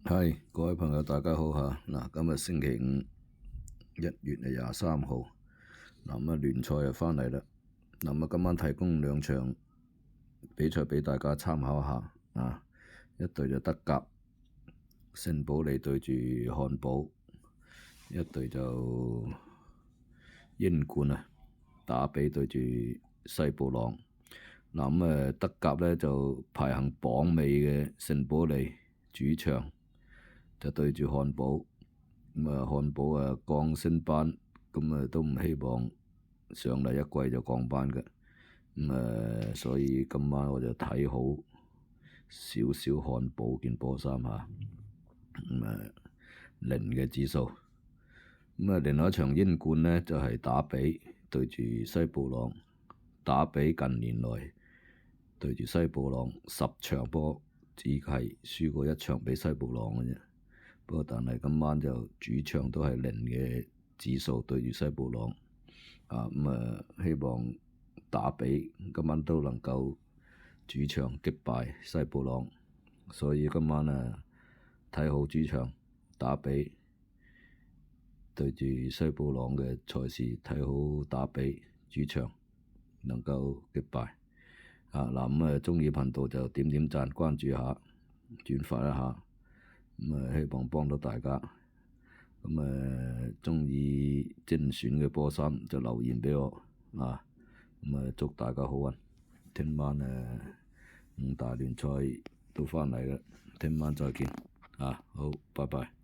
係，各位朋友大家好嚇。嗱，今日星期五1月23號，嗱咁啊聯賽又翻嚟啦。嗱咁啊今晚提供兩場比賽俾大家參考下啊。一隊就德甲，聖保利對住漢堡；一隊就英冠啊，打比對住西布朗。嗱咁啊德甲咧就排行榜尾嘅聖保利主場就對住漢堡，咁啊漢堡啊降升班，咁啊都唔希望上嚟一季就降班嘅，咁啊所以今晚我就睇好少少漢堡件波衫嚇，咁啊0嘅指數，咁啊另外一場英冠呢，就係打比對住西布朗，打比近年來對住西布朗10場波只係輸過1場俾西布朗嘅啫。不過，但係今晚就主場都係0嘅指數對住西布朗，希望打比今晚都能夠主場擊敗西布朗，所以今晚睇好主場打比對住西布朗嘅賽事，睇好打比主場能夠擊敗。鍾意頻道就點讚、關注下、轉發一下。希望幫到大家。鍾意精選嘅波衫就留言畀我啊。祝大家好運。聽晚5大聯賽都翻嚟啦，聽晚再見啊。好，拜拜。